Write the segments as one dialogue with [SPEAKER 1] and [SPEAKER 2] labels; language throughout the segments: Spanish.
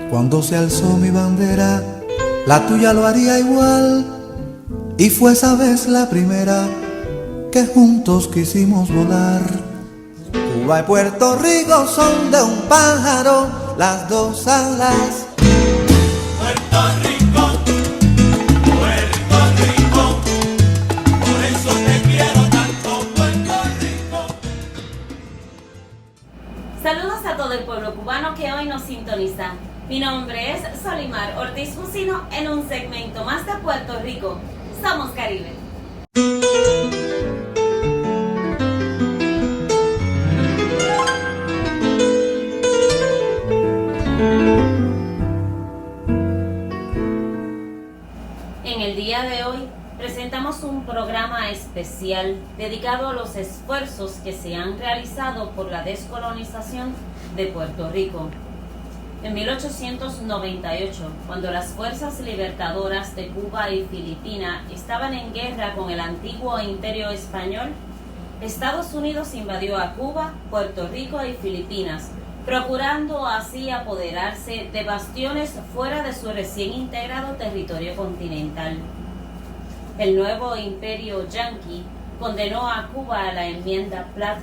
[SPEAKER 1] Cuando se alzó mi bandera, la tuya lo haría igual. Y fue esa vez la primera que juntos quisimos volar. Cuba y Puerto Rico son de un pájaro las dos alas.
[SPEAKER 2] Puerto Rico, por eso te quiero tanto, Puerto Rico.
[SPEAKER 3] Saludos a todo el pueblo cubano que hoy nos sintoniza. Mi nombre es Solimar Ortiz Jusino en un segmento más de Puerto Rico. Somos Caribe. En el día de hoy presentamos un programa especial dedicado a los esfuerzos que se han realizado por la descolonización de Puerto Rico. En 1898, cuando las fuerzas libertadoras de Cuba y Filipinas estaban en guerra con el antiguo imperio español, Estados Unidos invadió a Cuba, Puerto Rico y Filipinas, procurando así apoderarse de bastiones fuera de su recién integrado territorio continental. El nuevo imperio yanqui condenó a Cuba a la enmienda Platt,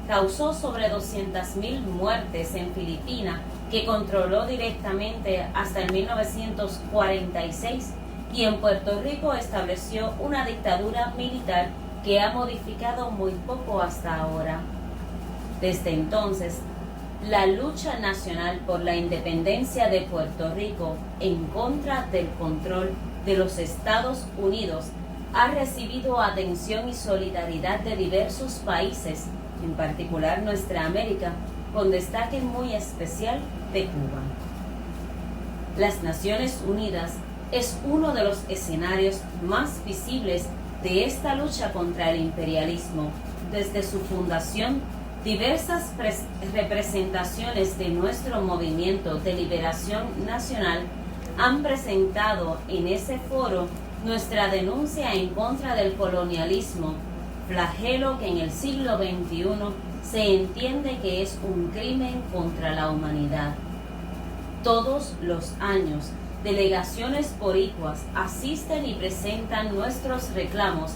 [SPEAKER 3] causó sobre 200,000 muertes en Filipinas, que controló directamente hasta el 1946, y en Puerto Rico estableció una dictadura militar que ha modificado muy poco hasta ahora. Desde entonces, la lucha nacional por la independencia de Puerto Rico en contra del control de los Estados Unidos ha recibido atención y solidaridad de diversos países, en particular nuestra América, con destaque muy especial de Cuba. Las Naciones Unidas es uno de los escenarios más visibles de esta lucha contra el imperialismo. Desde su fundación, diversas representaciones de nuestro movimiento de liberación nacional han presentado en ese foro nuestra denuncia en contra del colonialismo, flagelo que en el siglo XXI se entiende que es un crimen contra la humanidad. Todos los años, delegaciones boricuas asisten y presentan nuestros reclamos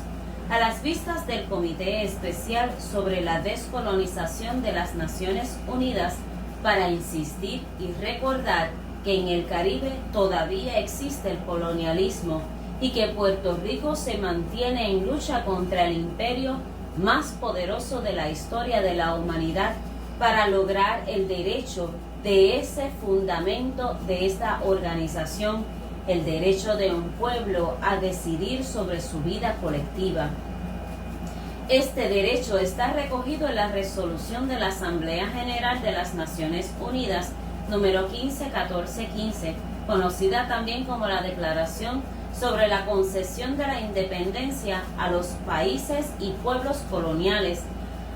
[SPEAKER 3] a las vistas del Comité Especial sobre la Descolonización de las Naciones Unidas para insistir y recordar que en el Caribe todavía existe el colonialismo y que Puerto Rico se mantiene en lucha contra el imperio más poderoso de la historia de la humanidad para lograr el derecho de ese fundamento de esta organización, el derecho de un pueblo a decidir sobre su vida colectiva. Este derecho está recogido en la resolución de la Asamblea General de las Naciones Unidas número 151415, conocida también como la Declaración sobre la concesión de la independencia a los países y pueblos coloniales,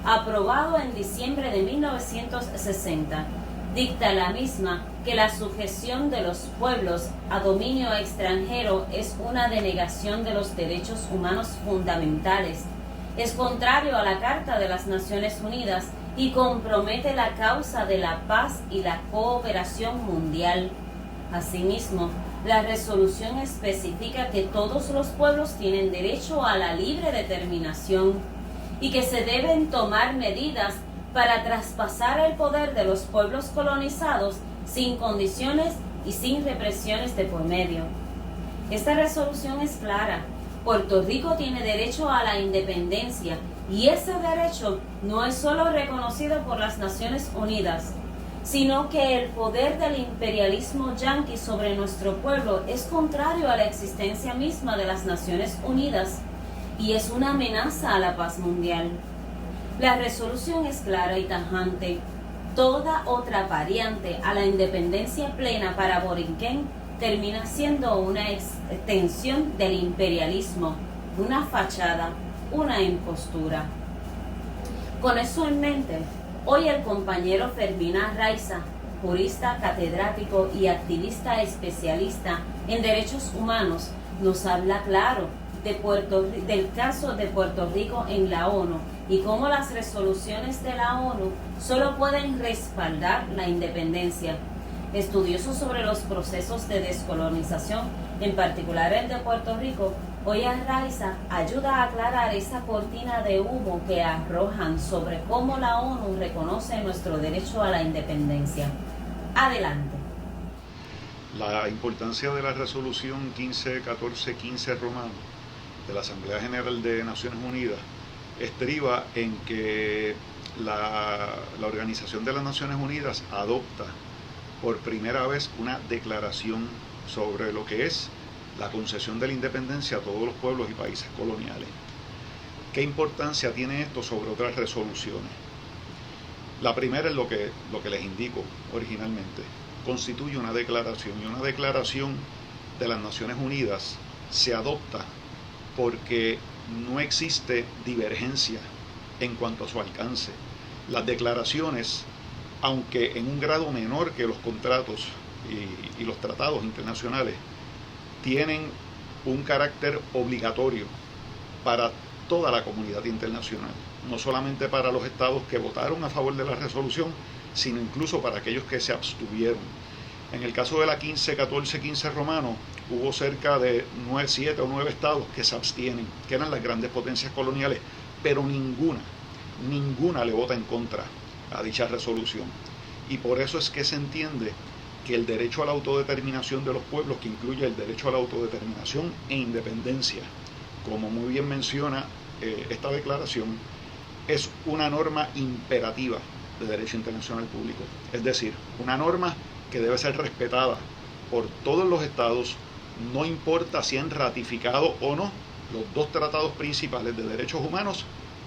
[SPEAKER 3] aprobado en diciembre de 1960. Dicta la misma que la sujeción de los pueblos a dominio extranjero es una denegación de los derechos humanos fundamentales, es contrario a la Carta de las Naciones Unidas y compromete la causa de la paz y la cooperación mundial. Asimismo, la resolución especifica que todos los pueblos tienen derecho a la libre determinación y que se deben tomar medidas para traspasar el poder de los pueblos colonizados sin condiciones y sin represiones de por medio. Esta resolución es clara. Puerto Rico tiene derecho a la independencia y ese derecho no es solo reconocido por las Naciones Unidas, sino que el poder del imperialismo yanqui sobre nuestro pueblo es contrario a la existencia misma de las Naciones Unidas y es una amenaza a la paz mundial. La resolución es clara y tajante. Toda otra variante a la independencia plena para Borinquen termina siendo una extensión del imperialismo, una fachada, una impostura. Con eso en mente, hoy el compañero Fermín Arraiza, jurista, catedrático y activista especialista en derechos humanos, nos habla claro del caso de Puerto Rico en la ONU y cómo las resoluciones de la ONU solo pueden respaldar la independencia. estudioso sobre los procesos de descolonización, en particular el de Puerto Rico, hoy Arraiza ayuda a aclarar esa cortina de humo que arrojan sobre cómo la ONU reconoce nuestro derecho a la independencia. Adelante.
[SPEAKER 4] La importancia de la resolución 1514-15 romano de la Asamblea General de Naciones Unidas estriba en que la Organización de las Naciones Unidas adopta por primera vez una declaración sobre lo que es la concesión de la independencia a todos los pueblos y países coloniales. ¿Qué importancia tiene esto sobre otras resoluciones? La primera es lo que les indico originalmente. Constituye una declaración, y una declaración de las Naciones Unidas se adopta porque no existe divergencia en cuanto a su alcance. Las declaraciones, aunque en un grado menor que los contratos y los tratados internacionales, tienen un carácter obligatorio para toda la comunidad internacional, no solamente para los estados que votaron a favor de la resolución, sino incluso para aquellos que se abstuvieron. En el caso de la 1514-15 romano, hubo cerca de 7 o 9 estados que se abstienen, que eran las grandes potencias coloniales, pero ninguna le vota en contra a dicha resolución. Y por eso es que se entiende que el derecho a la autodeterminación de los pueblos, que incluye el derecho a la autodeterminación e independencia, como muy bien menciona esta declaración, es una norma imperativa de derecho internacional público. Es decir, una norma que debe ser respetada por todos los estados, no importa si han ratificado o no los dos tratados principales de derechos humanos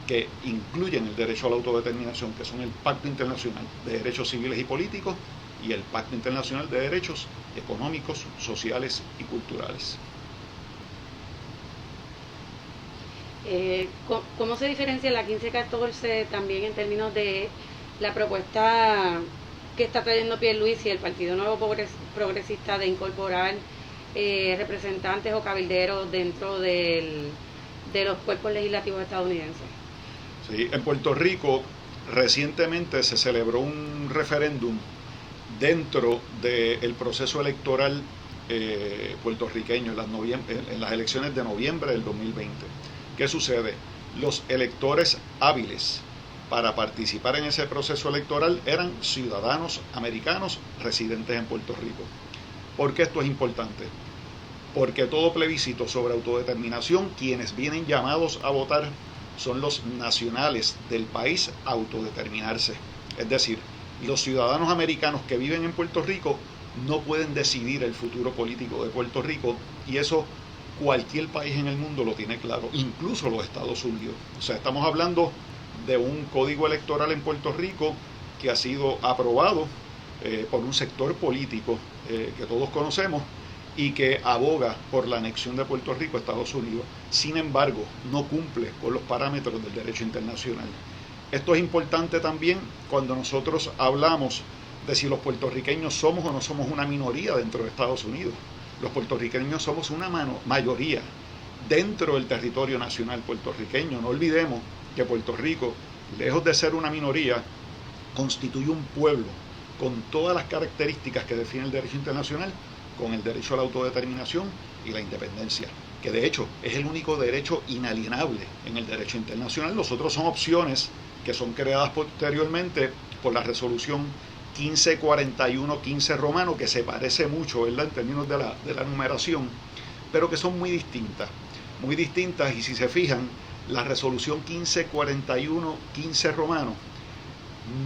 [SPEAKER 4] que incluyen el derecho a la autodeterminación, que son el Pacto Internacional de Derechos Civiles y Políticos y el Pacto Internacional de Derechos Económicos, Sociales y Culturales.
[SPEAKER 5] ¿Cómo se diferencia la 1514 también en términos de la propuesta que está trayendo Pierluisi y el Partido Nuevo Progresista de incorporar representantes o cabilderos dentro de los cuerpos legislativos estadounidenses?
[SPEAKER 4] Sí, en Puerto Rico recientemente se celebró un referéndum dentro del proceso electoral puertorriqueño en las elecciones de noviembre del 2020. ¿Qué sucede? Los electores hábiles para participar en ese proceso electoral eran ciudadanos americanos residentes en Puerto Rico. ¿Por qué esto es importante? Porque todo plebiscito sobre autodeterminación, quienes vienen llamados a votar son los nacionales del país a autodeterminarse. Es decir, los ciudadanos americanos que viven en Puerto Rico no pueden decidir el futuro político de Puerto Rico, y eso cualquier país en el mundo lo tiene claro, incluso los Estados Unidos. O sea, estamos hablando de un código electoral en Puerto Rico que ha sido aprobado por un sector político que todos conocemos y que aboga por la anexión de Puerto Rico a Estados Unidos. Sin embargo, no cumple con los parámetros del derecho internacional. Esto es importante también cuando nosotros hablamos de si los puertorriqueños somos o no somos una minoría dentro de Estados Unidos. Los puertorriqueños somos una mayoría dentro del territorio nacional puertorriqueño. No olvidemos que Puerto Rico, lejos de ser una minoría, constituye un pueblo con todas las características que define el derecho internacional, con el derecho a la autodeterminación y la independencia, que de hecho es el único derecho inalienable en el derecho internacional. Los otros son opciones que son creadas posteriormente por la resolución 1541-15 romano, que se parece mucho, ¿verdad?, en términos de la numeración, pero que son muy distintas, y si se fijan, la resolución 1541-15 romano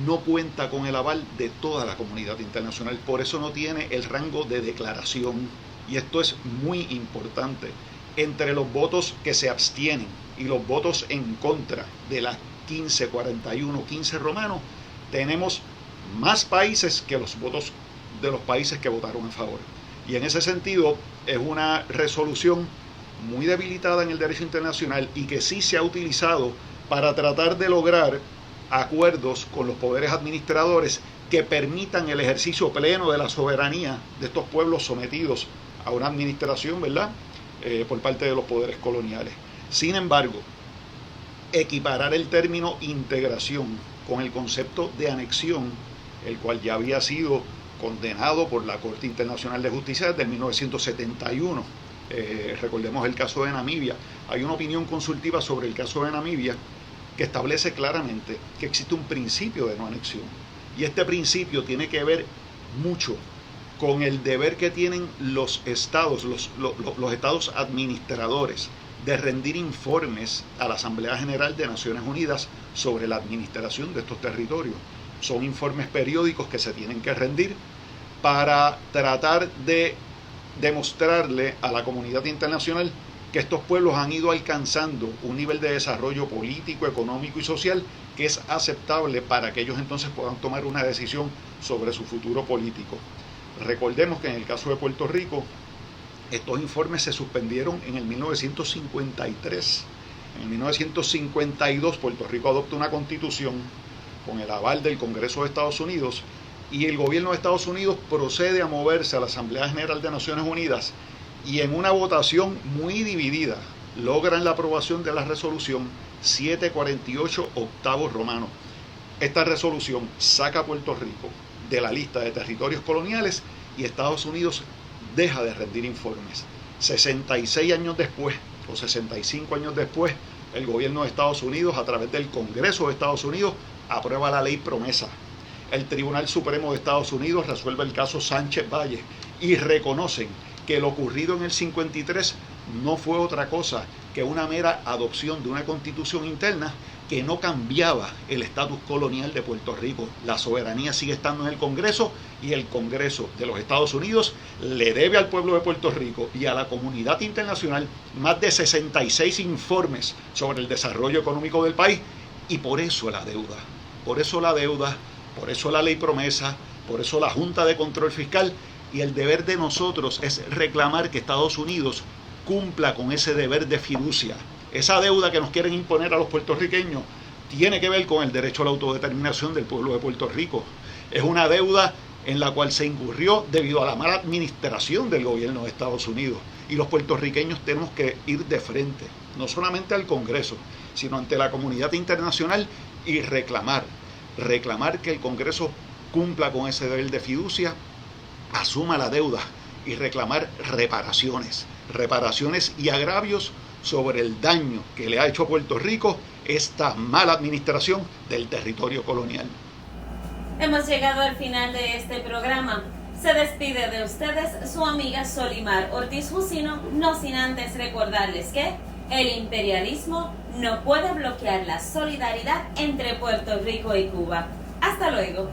[SPEAKER 4] no cuenta con el aval de toda la comunidad internacional, por eso no tiene el rango de declaración, y esto es muy importante. Entre los votos que se abstienen y los votos en contra de la 1541-15 romano, tenemos más países que los votos de los países que votaron a favor. Y en ese sentido es una resolución muy debilitada en el derecho internacional y que sí se ha utilizado para tratar de lograr acuerdos con los poderes administradores que permitan el ejercicio pleno de la soberanía de estos pueblos sometidos a una administración, ¿verdad?, por parte de los poderes coloniales. Sin embargo, equiparar el término integración con el concepto de anexión, el cual ya había sido condenado por la Corte Internacional de Justicia desde 1971. Recordemos el caso de Namibia. Hay una opinión consultiva sobre el caso de Namibia que establece claramente que existe un principio de no anexión. Y este principio tiene que ver mucho con el deber que tienen los estados, los estados administradores, de rendir informes a la Asamblea General de Naciones Unidas sobre la administración de estos territorios. Son informes periódicos que se tienen que rendir para tratar de demostrarle a la comunidad internacional que estos pueblos han ido alcanzando un nivel de desarrollo político, económico y social que es aceptable para que ellos entonces puedan tomar una decisión sobre su futuro político. Recordemos que en el caso de Puerto Rico, estos informes se suspendieron en el 1953. En 1952 Puerto Rico adopta una constitución con el aval del Congreso de Estados Unidos y el gobierno de Estados Unidos procede a moverse a la Asamblea General de Naciones Unidas y en una votación muy dividida logran la aprobación de la resolución 748 octavos romanos. Esta resolución saca a Puerto Rico de la lista de territorios coloniales y Estados Unidos deja de rendir informes. 66 años después, o 65 años después, el gobierno de Estados Unidos, a través del Congreso de Estados Unidos, aprueba la ley promesa. El Tribunal Supremo de Estados Unidos resuelve el caso Sánchez Valle y reconocen que lo ocurrido en el 53 no fue otra cosa que una mera adopción de una constitución interna que no cambiaba el estatus colonial de Puerto Rico. La soberanía sigue estando en el Congreso y el Congreso de los Estados Unidos le debe al pueblo de Puerto Rico y a la comunidad internacional más de 66 informes sobre el desarrollo económico del país y por eso la deuda, por eso la ley promesa, por eso la Junta de Control Fiscal y el deber de nosotros es reclamar que Estados Unidos cumpla con ese deber de fiducia. Esa deuda que nos quieren imponer a los puertorriqueños tiene que ver con el derecho a la autodeterminación del pueblo de Puerto Rico. Es una deuda en la cual se incurrió debido a la mala administración del gobierno de Estados Unidos. Y los puertorriqueños tenemos que ir de frente, no solamente al Congreso, sino ante la comunidad internacional y reclamar que el Congreso cumpla con ese deber de fiducia, asuma la deuda y reclamar reparaciones y agravios sobre el daño que le ha hecho a Puerto Rico esta mala administración del territorio colonial.
[SPEAKER 3] Hemos llegado al final de este programa. Se despide de ustedes su amiga Solimar Ortiz Jusino, no sin antes recordarles que el imperialismo no puede bloquear la solidaridad entre Puerto Rico y Cuba. Hasta luego.